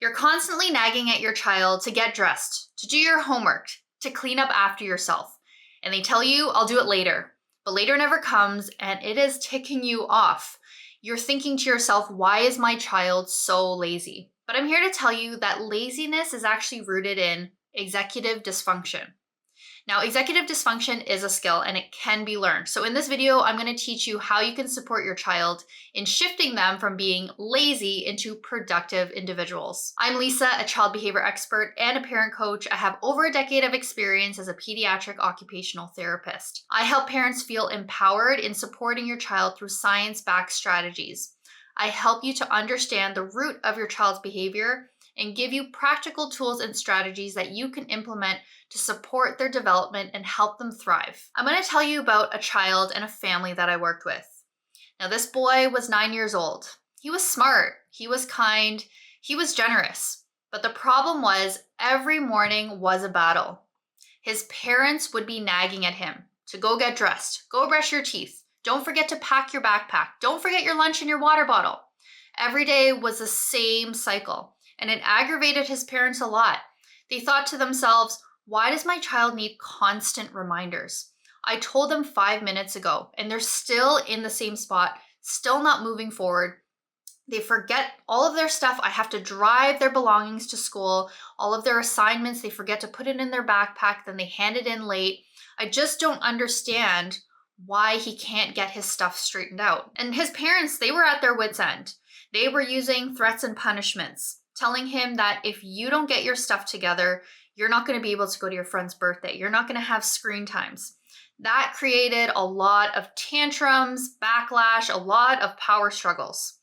You're constantly nagging at your child to get dressed, to do your homework, to clean up after yourself. And they tell you, I'll do it later. But later never comes and it is ticking you off. You're thinking to yourself, why is my child so lazy? But I'm here to tell you that laziness is actually rooted in executive dysfunction. Now, executive dysfunction is a skill and it can be learned. So in this video, I'm going to teach you how you can support your child in shifting them from being lazy into productive individuals. I'm Lisa, a child behavior expert and a parent coach. I have over a decade of experience as a pediatric occupational therapist. I help parents feel empowered in supporting your child through science-backed strategies. I help you to understand the root of your child's behavior and give you practical tools and strategies that you can implement to support their development and help them thrive. I'm going to tell you about a child and a family that I worked with. Now, this boy was 9 years old. He was smart, he was kind, he was generous. But the problem was every morning was a battle. His parents would be nagging at him to go get dressed, go brush your teeth, don't forget to pack your backpack, don't forget your lunch and your water bottle. Every day was the same cycle. And it aggravated his parents a lot. They thought to themselves, why does my child need constant reminders? I told them 5 minutes ago, and they're still in the same spot, still not moving forward. They forget all of their stuff. I have to drive their belongings to school, all of their assignments, they forget to put it in their backpack, then they hand it in late. I just don't understand why he can't get his stuff straightened out. And his parents, they were at their wits' end. They were using threats and punishments, telling him that if you don't get your stuff together, you're not going to be able to go to your friend's birthday. You're not going to have screen times. That created a lot of tantrums, backlash, a lot of power struggles.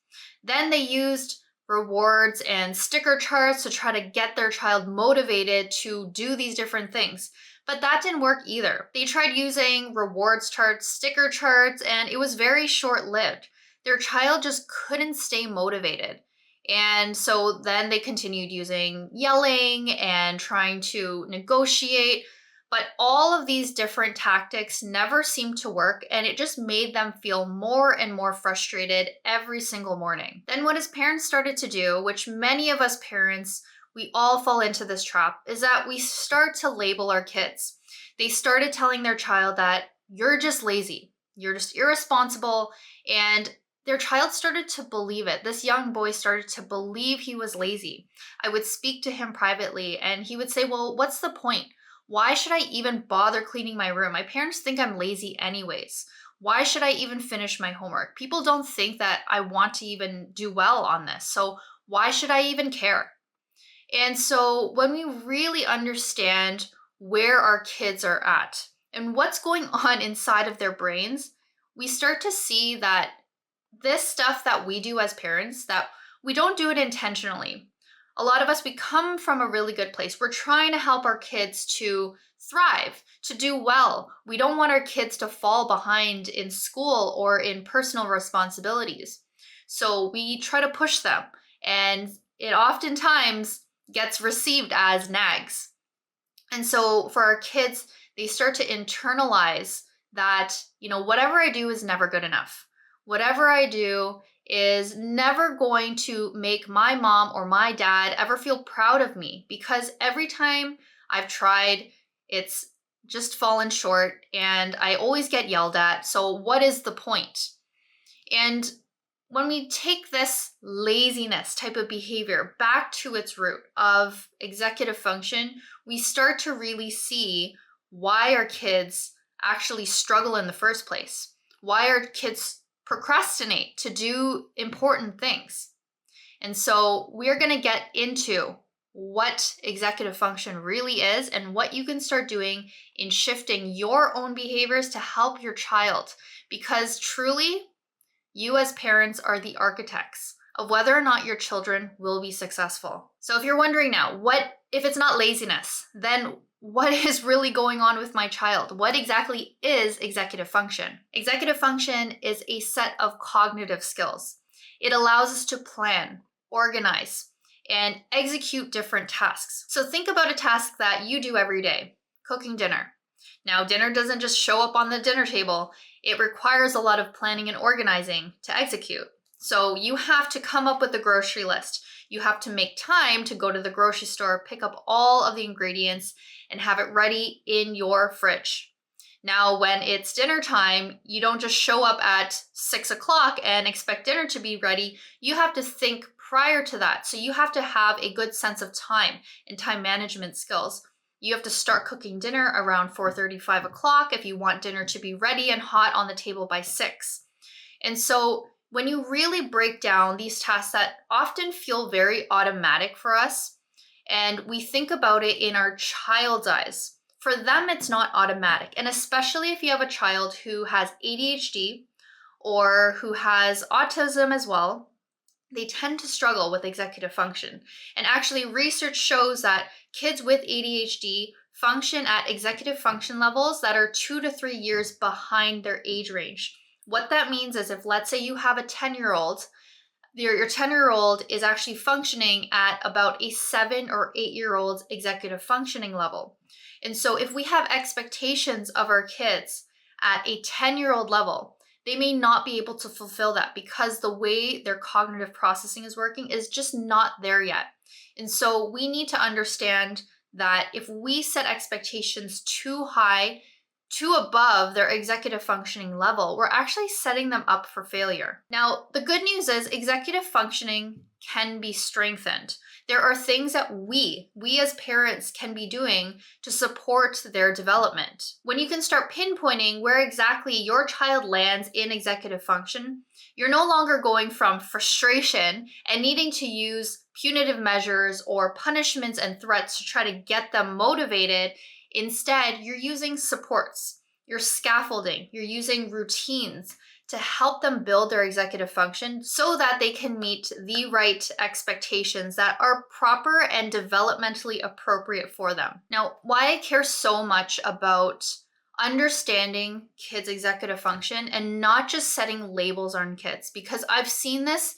Then they used rewards and sticker charts to try to get their child motivated to do these different things. But that didn't work either. They tried using rewards charts, sticker charts, and it was very short-lived. Their child just couldn't stay motivated. And so then they continued using yelling and trying to negotiate, but all of these different tactics never seemed to work, and it just made them feel more and more frustrated every single morning. Then what his parents started to do, which many of us parents, we all fall into this trap, is that we start to label our kids. They started telling their child that you're just lazy, you're just irresponsible, and their child started to believe it. This young boy started to believe he was lazy. I would speak to him privately and he would say, well, what's the point? Why should I even bother cleaning my room? My parents think I'm lazy anyways. Why should I even finish my homework? People don't think that I want to even do well on this. So why should I even care? And so when we really understand where our kids are at and what's going on inside of their brains, we start to see that this stuff that we do as parents, that we don't do it intentionally. A lot of us, we come from a really good place. We're trying to help our kids to thrive, to do well. We don't want our kids to fall behind in school or in personal responsibilities. So we try to push them, and it oftentimes gets received as nags. And so for our kids, they start to internalize that, whatever I do is never good enough. Whatever I do is never going to make my mom or my dad ever feel proud of me, because every time I've tried, it's just fallen short and I always get yelled at. So what is the point? And when we take this laziness type of behavior back to its root of executive function, we start to really see why our kids actually struggle in the first place, why our kids procrastinate to do important things. And so we're going to get into what executive function really is and what you can start doing in shifting your own behaviors to help your child. Because truly, you as parents are the architects of whether or not your children will be successful. So if you're wondering now, what if it's not laziness, then what is really going on with my child? What exactly is executive function? Executive function is a set of cognitive skills. It allows us to plan, organize, and execute different tasks. So think about a task that you do every day, cooking dinner. Now, dinner doesn't just show up on the dinner table. It requires a lot of planning and organizing to execute. So you have to come up with a grocery list. You have to make time to go to the grocery store, pick up all of the ingredients, and have it ready in your fridge. Now, when it's dinner time, you don't just show up at 6 o'clock and expect dinner to be ready. You have to think prior to that. So you have to have a good sense of time and time management skills. You have to start cooking dinner around 4:30, 5 o'clock if you want dinner to be ready and hot on the table by 6. And so when you really break down these tasks that often feel very automatic for us, and we think about it in our child's eyes, for them it's not automatic. And especially if you have a child who has ADHD or who has autism as well, they tend to struggle with executive function. And actually, research shows that kids with ADHD function at executive function levels that are 2 to 3 years behind their age range. What that means is if, let's say, you have a 10-year-old, your 10-year-old is actually functioning at about a 7 or 8-year-old's executive functioning level. And so if we have expectations of our kids at a 10-year-old level, they may not be able to fulfill that because the way their cognitive processing is working is just not there yet. And so we need to understand that if we set expectations too high, too above their executive functioning level, we're actually setting them up for failure. Now, the good news is executive functioning can be strengthened. There are things that we as parents can be doing to support their development. When you can start pinpointing where exactly your child lands in executive function, you're no longer going from frustration and needing to use punitive measures or punishments and threats to try to get them motivated. Instead, you're using supports, you're scaffolding, you're using routines to help them build their executive function so that they can meet the right expectations that are proper and developmentally appropriate for them. Now, why I care so much about understanding kids' executive function and not just setting labels on kids, because I've seen this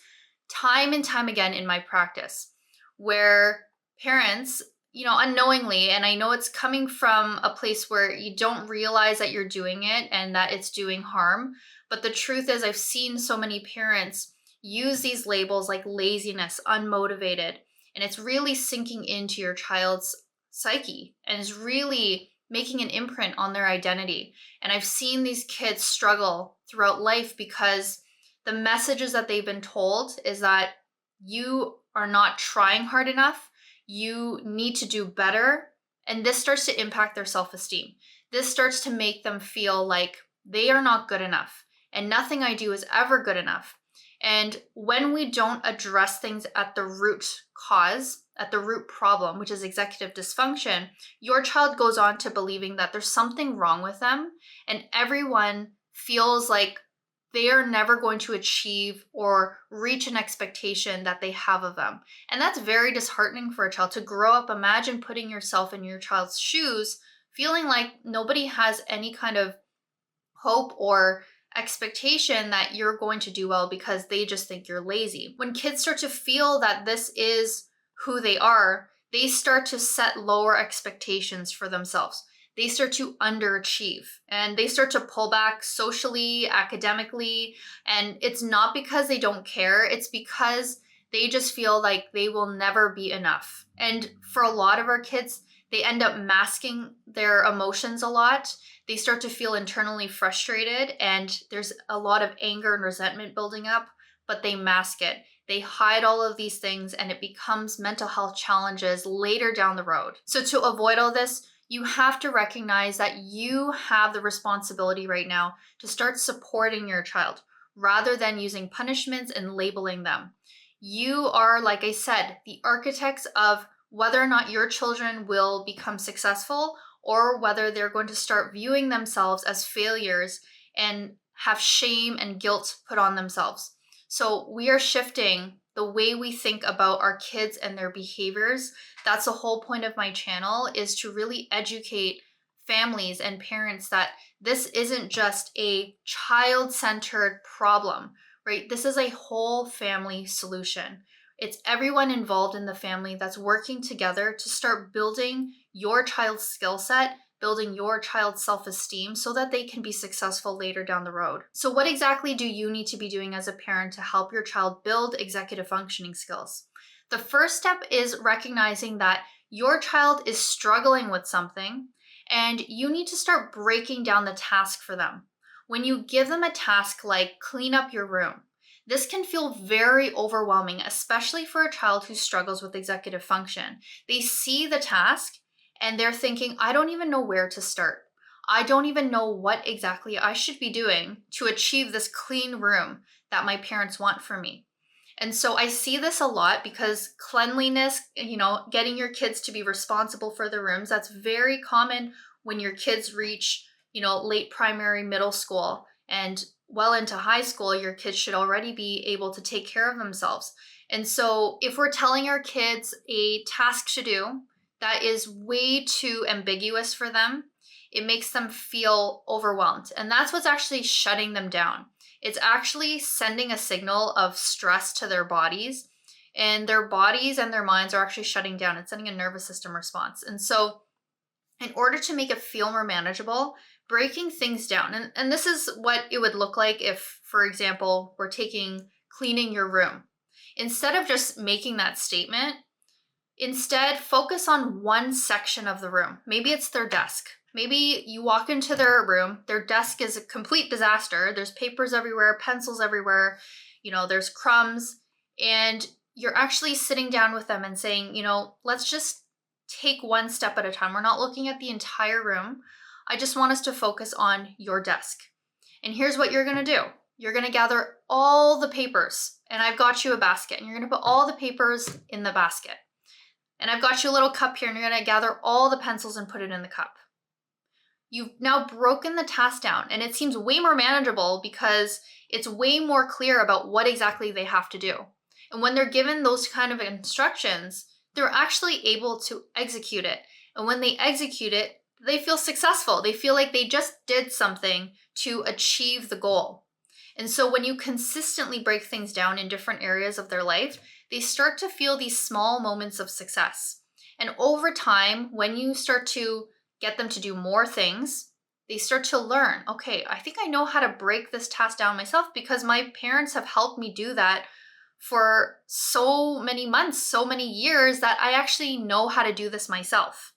time and time again in my practice where parents, unknowingly, and I know it's coming from a place where you don't realize that you're doing it and that it's doing harm. But the truth is, I've seen so many parents use these labels like laziness, unmotivated, and it's really sinking into your child's psyche and is really making an imprint on their identity. And I've seen these kids struggle throughout life because the messages that they've been told is that you are not trying hard enough. You need to do better. And this starts to impact their self-esteem. This starts to make them feel like they are not good enough and nothing I do is ever good enough. And when we don't address things at the root cause, at the root problem, which is executive dysfunction, your child goes on to believing that there's something wrong with them and everyone feels like they are never going to achieve or reach an expectation that they have of them. And that's very disheartening for a child to grow up. Imagine putting yourself in your child's shoes, feeling like nobody has any kind of hope or expectation that you're going to do well because they just think you're lazy. When kids start to feel that this is who they are, they start to set lower expectations for themselves. They start to underachieve and they start to pull back socially, academically. And it's not because they don't care, it's because they just feel like they will never be enough. And for a lot of our kids, they end up masking their emotions a lot. They start to feel internally frustrated and there's a lot of anger and resentment building up, but they mask it. They hide all of these things and it becomes mental health challenges later down the road. So to avoid all this, you have to recognize that you have the responsibility right now to start supporting your child rather than using punishments and labeling them. You are, like I said, the architects of whether or not your children will become successful or whether they're going to start viewing themselves as failures and have shame and guilt put on themselves. So we are shifting the way we think about our kids and their behaviors. That's the whole point of my channel, is to really educate families and parents that this isn't just a child-centered problem, right? This is a whole family solution. It's everyone involved in the family that's working together to start building your child's skill set, building your child's self-esteem so that they can be successful later down the road. So what exactly do you need to be doing as a parent to help your child build executive functioning skills? The first step is recognizing that your child is struggling with something and you need to start breaking down the task for them. When you give them a task like clean up your room, this can feel very overwhelming, especially for a child who struggles with executive function. They see the task and they're thinking, I don't even know where to start. I don't even know what exactly I should be doing to achieve this clean room that my parents want for me. And so I see this a lot because cleanliness, getting your kids to be responsible for their rooms, that's very common when your kids reach, late primary, middle school, and well into high school, your kids should already be able to take care of themselves. And so if we're telling our kids a task to do that is way too ambiguous for them, it makes them feel overwhelmed. And that's what's actually shutting them down. It's actually sending a signal of stress to their bodies, and their bodies and their minds are actually shutting down. It's sending a nervous system response. And so, in order to make it feel more manageable, breaking things down, and this is what it would look like if, for example, we're taking cleaning your room. Instead of just making that statement, instead focus on one section of the room. Maybe it's their desk. Maybe you walk into their room, their desk is a complete disaster. There's papers everywhere, pencils everywhere, there's crumbs. And you're actually sitting down with them and saying, let's just take one step at a time. We're not looking at the entire room. I just want us to focus on your desk. And here's what you're going to do. You're going to gather all the papers, and I've got you a basket, and you're going to put all the papers in the basket. And I've got you a little cup here, and you're going to gather all the pencils and put it in the cup. You've now broken the task down, and it seems way more manageable because it's way more clear about what exactly they have to do. And when they're given those kind of instructions, they're actually able to execute it. And when they execute it, they feel successful. They feel like they just did something to achieve the goal. And so when you consistently break things down in different areas of their life, they start to feel these small moments of success. And over time, when you start to get them to do more things, they start to learn, okay, I think I know how to break this task down myself because my parents have helped me do that for so many months, so many years that I actually know how to do this myself.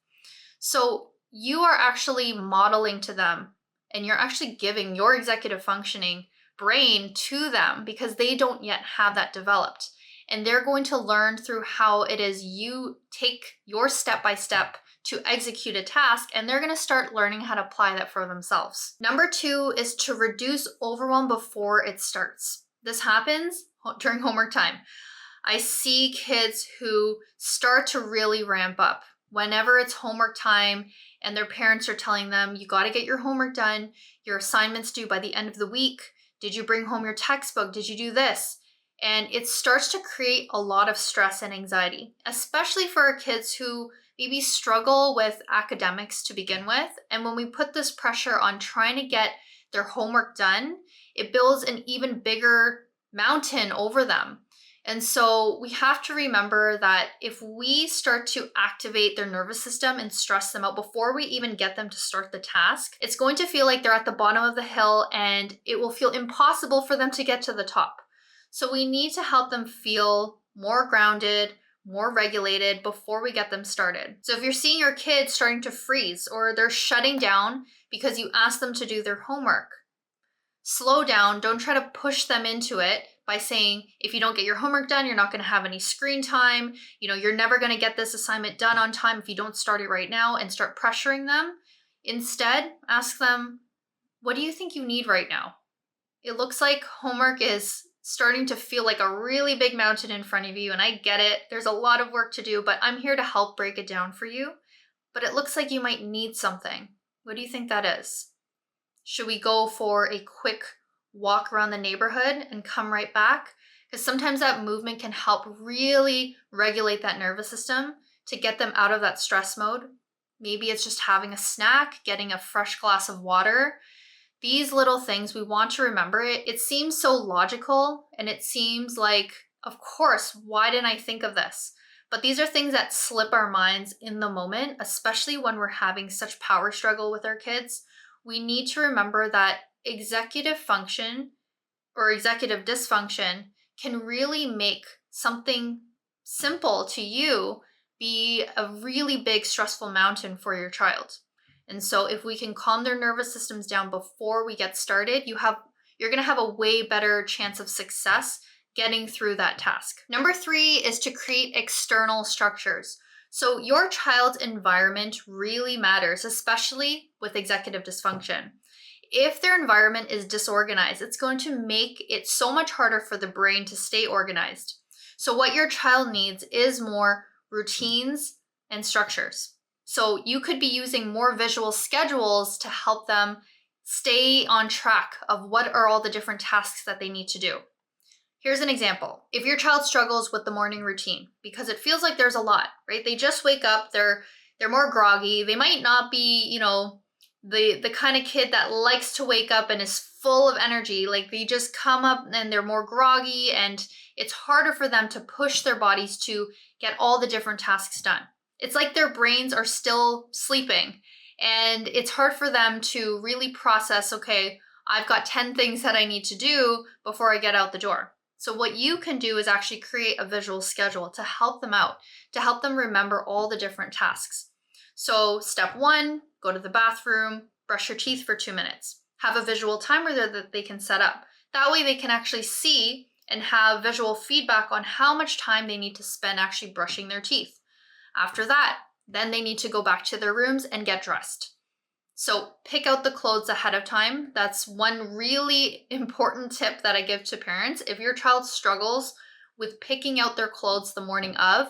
So you are actually modeling to them, and you're actually giving your executive functioning brain to them because they don't yet have that developed. And they're going to learn through how it is you take your step by step to execute a task, and they're going to start learning how to apply that for themselves. Number 2 is to reduce overwhelm before it starts. This happens during homework time. I see kids who start to really ramp up whenever it's homework time and their parents are telling them, you got to get your homework done, your assignment's due by the end of the week. Did you bring home your textbook? Did you do this? And it starts to create a lot of stress and anxiety, especially for our kids who maybe struggle with academics to begin with. And when we put this pressure on trying to get their homework done, it builds an even bigger mountain over them. And so we have to remember that if we start to activate their nervous system and stress them out before we even get them to start the task, it's going to feel like they're at the bottom of the hill and it will feel impossible for them to get to the top. So we need to help them feel more grounded, more regulated before we get them started. So if you're seeing your kids starting to freeze or they're shutting down because you asked them to do their homework, slow down. Don't try to push them into it by saying, if you don't get your homework done, you're not going to have any screen time. You're never going to get this assignment done on time if you don't start it right now, and start pressuring them. Instead, ask them, what do you think you need right now? It looks like homework is starting to feel like a really big mountain in front of you, and I get it. There's a lot of work to do, but I'm here to help break it down for you. But it looks like you might need something. What do you think that is? Should we go for a quick walk around the neighborhood and come right back? Because sometimes that movement can help really regulate that nervous system to get them out of that stress mode. Maybe it's just having a snack, getting a fresh glass of water. These little things, we want to remember it. It seems so logical, and it seems like, of course, why didn't I think of this? But these are things that slip our minds in the moment, especially when we're having such power struggle with our kids. We need to remember that executive function or executive dysfunction can really make something simple to you be a really big stressful mountain for your child. And so if we can calm their nervous systems down before we get started, you're going to have a way better chance of success getting through that task. Number 3 is to create external structures. So your child's environment really matters, especially with executive dysfunction. If their environment is disorganized, it's going to make it so much harder for the brain to stay organized. So what your child needs is more routines and structures. So you could be using more visual schedules to help them stay on track of what are all the different tasks that they need to do. Here's an example. If your child struggles with the morning routine because it feels like there's a lot, right? They just wake up, they're more groggy. They might not be, the kind of kid that likes to wake up and is full of energy. Like they just come up and they're more groggy, and it's harder for them to push their bodies to get all the different tasks done. It's like their brains are still sleeping, and it's hard for them to really process, okay, I've got 10 things that I need to do before I get out the door. So what you can do is actually create a visual schedule to help them out, to help them remember all the different tasks. So step 1, go to the bathroom, brush your teeth for 2 minutes. Have a visual timer there that they can set up. That way they can actually see and have visual feedback on how much time they need to spend actually brushing their teeth. After that, then they need to go back to their rooms and get dressed. So pick out the clothes ahead of time. That's one really important tip that I give to parents. If your child struggles with picking out their clothes the morning of,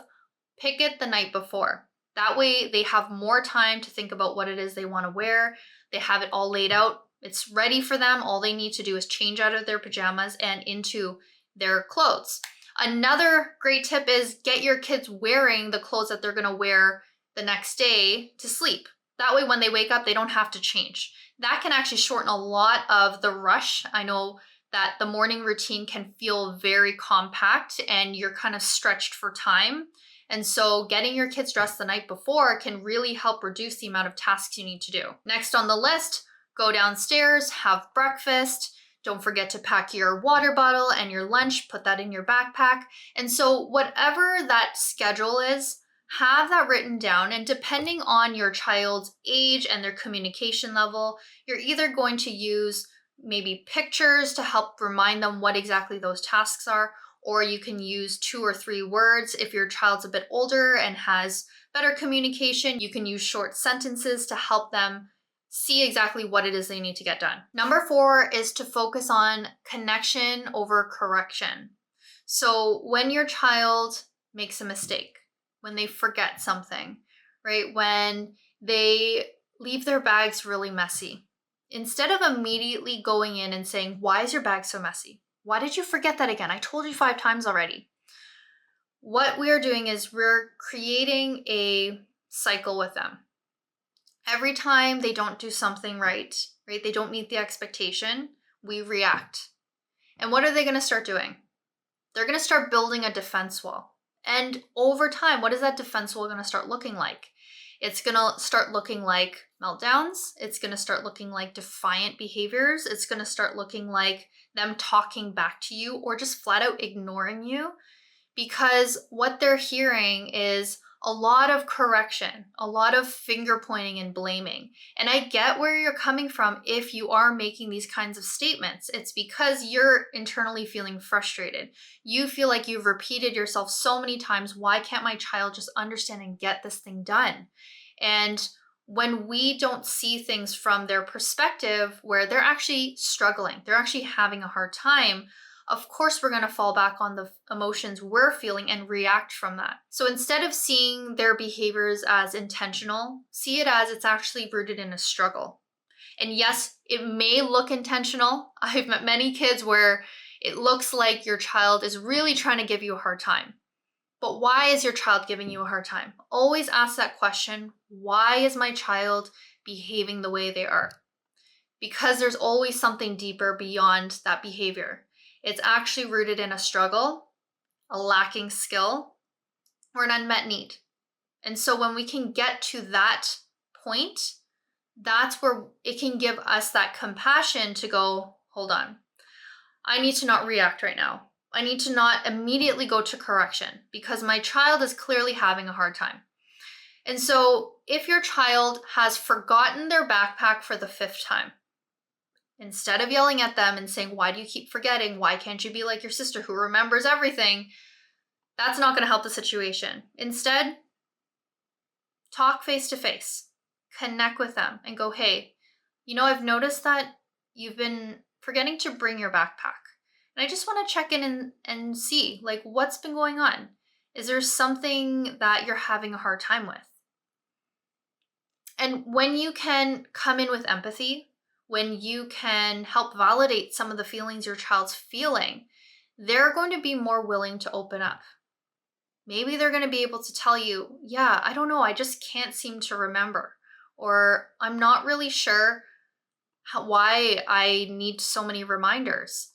pick it the night before. That way they have more time to think about what it is they want to wear. They have it all laid out. It's ready for them. All they need to do is change out of their pajamas and into their clothes. Another great tip is get your kids wearing the clothes that they're going to wear the next day to sleep. That way when they wake up, they don't have to change. That can actually shorten a lot of the rush. I know that the morning routine can feel very compact and you're kind of stretched for time. And so getting your kids dressed the night before can really help reduce the amount of tasks you need to do. Next on the list, go downstairs, have breakfast. Don't forget to pack your water bottle and your lunch, put that in your backpack. And so whatever that schedule is, have that written down, and depending on your child's age and their communication level, you're either going to use maybe pictures to help remind them what exactly those tasks are, or you can use 2 or 3 words. If your child's a bit older and has better communication, you can use short sentences to help them see exactly what it is they need to get done. Number 4 is to focus on connection over correction. So when your child makes a mistake, when they forget something, right? When they leave their bags really messy, instead of immediately going in and saying, why is your bag so messy? Why did you forget that again? I told you 5 times already. What we are doing is we're creating a cycle with them. Every time they don't do something right? They don't meet the expectation, we react. And what are they going to start doing? They're going to start building a defense wall. And over time, what is that defense wall going to start looking like? It's going to start looking like meltdowns. It's going to start looking like defiant behaviors. It's going to start looking like them talking back to you or just flat out ignoring you, because what they're hearing is a lot of correction, a lot of finger pointing and blaming. And I get where you're coming from if you are making these kinds of statements. It's because you're internally feeling frustrated. You feel like you've repeated yourself so many times, why can't my child just understand and get this thing done? And when we don't see things from their perspective, where they're actually struggling, they're actually having a hard time, of course, we're going to fall back on the emotions we're feeling and react from that. So instead of seeing their behaviors as intentional, see it as it's actually rooted in a struggle. And yes, it may look intentional. I've met many kids where it looks like your child is really trying to give you a hard time. But why is your child giving you a hard time? Always ask that question, why is my child behaving the way they are? Because there's always something deeper beyond that behavior. It's actually rooted in a struggle, a lacking skill, or an unmet need. And so when we can get to that point, that's where it can give us that compassion to go, hold on, I need to not react right now. I need to not immediately go to correction because my child is clearly having a hard time. And so if your child has forgotten their backpack for the 5th time, instead of yelling at them and saying, "Why do you keep forgetting? Why can't you be like your sister who remembers everything?" That's not going to help the situation. Instead, talk face to face, connect with them and go, "Hey, I've noticed that you've been forgetting to bring your backpack. And I just want to check in and see, like, what's been going on? Is there something that you're having a hard time with?" And when you can come in with empathy, when you can help validate some of the feelings your child's feeling, they're going to be more willing to open up. Maybe they're going to be able to tell you, "Yeah, I don't know, I just can't seem to remember." Or, "I'm not really sure why I need so many reminders."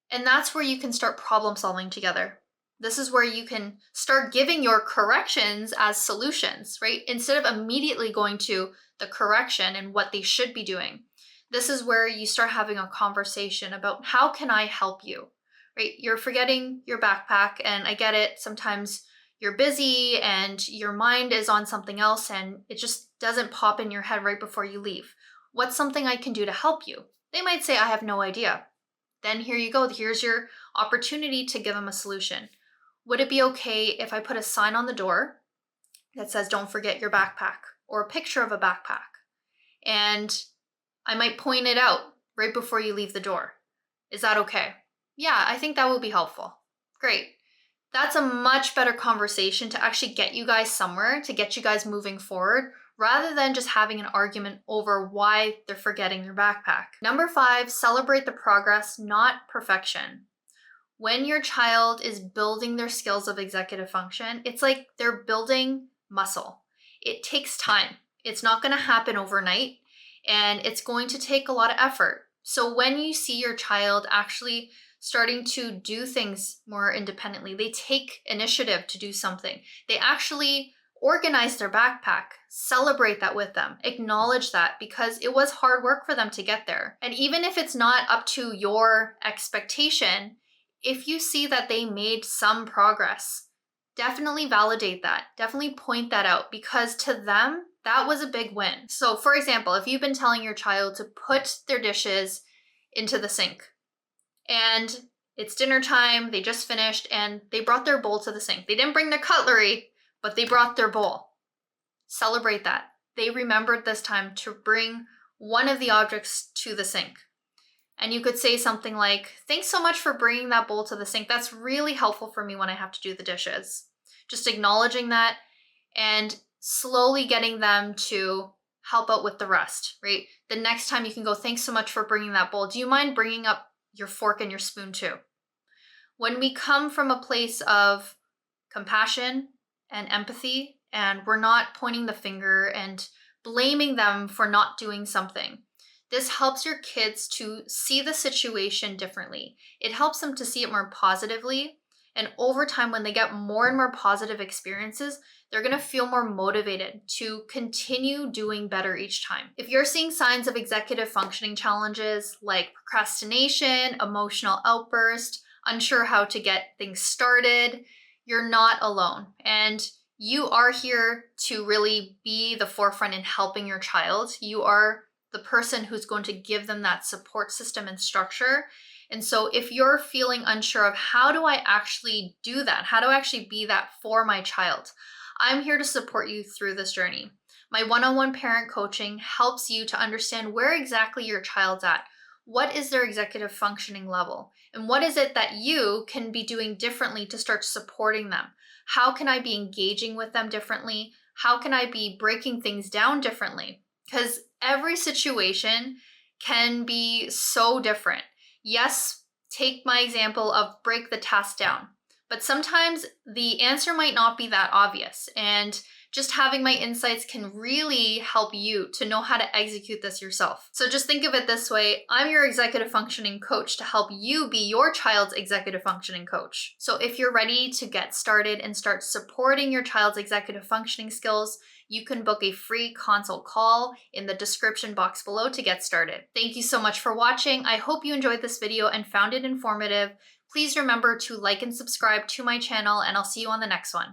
And that's where you can start problem solving together. This is where you can start giving your corrections as solutions, right? Instead of immediately going to the correction and what they should be doing. This is where you start having a conversation about, how can I help you, right? You're forgetting your backpack, and I get it. Sometimes you're busy and your mind is on something else and it just doesn't pop in your head right before you leave. What's something I can do to help you? They might say, "I have no idea." Then here you go. Here's your opportunity to give them a solution. Would it be okay if I put a sign on the door that says, "Don't forget your backpack," or a picture of a backpack? And I might point it out right before you leave the door. Is that okay? "Yeah, I think that will be helpful." Great. That's a much better conversation to actually get you guys somewhere, to get you guys moving forward, rather than just having an argument over why they're forgetting their backpack. Number 5, celebrate the progress, not perfection. When your child is building their skills of executive function, it's like they're building muscle. It takes time. It's not going to happen overnight, and it's going to take a lot of effort. So when you see your child actually starting to do things more independently, they take initiative to do something, they actually organize their backpack, celebrate that with them, acknowledge that, because it was hard work for them to get there. And even if it's not up to your expectation, if you see that they made some progress, definitely validate that. Definitely point that out, because to them, that was a big win. So for example, if you've been telling your child to put their dishes into the sink and it's dinner time, they just finished and they brought their bowl to the sink. They didn't bring their cutlery, but they brought their bowl. Celebrate that. They remembered this time to bring one of the objects to the sink. And you could say something like, "Thanks so much for bringing that bowl to the sink. That's really helpful for me when I have to do the dishes." Just acknowledging that and slowly getting them to help out with the rest, right? The next time you can go, "Thanks so much for bringing that bowl. Do you mind bringing up your fork and your spoon too?" When we come from a place of compassion and empathy, and we're not pointing the finger and blaming them for not doing something, this helps your kids to see the situation differently. It helps them to see it more positively. And over time, when they get more and more positive experiences, they're going to feel more motivated to continue doing better each time. If you're seeing signs of executive functioning challenges like procrastination, emotional outburst, unsure how to get things started, you're not alone. And you are here to really be the forefront in helping your child. You are the person who's going to give them that support system and structure. And so if you're feeling unsure of, how do I actually do that? How do I actually be that for my child? I'm here to support you through this journey. My one-on-one parent coaching helps you to understand where exactly your child's at. What is their executive functioning level? And what is it that you can be doing differently to start supporting them? How can I be engaging with them differently? How can I be breaking things down differently? Because every situation can be so different. Yes, take my example of break the task down, but sometimes the answer might not be that obvious. And just having my insights can really help you to know how to execute this yourself. So just think of it this way. I'm your executive functioning coach to help you be your child's executive functioning coach. So if you're ready to get started and start supporting your child's executive functioning skills, you can book a free consult call in the description box below to get started. Thank you so much for watching. I hope you enjoyed this video and found it informative. Please remember to like and subscribe to my channel, and I'll see you on the next one.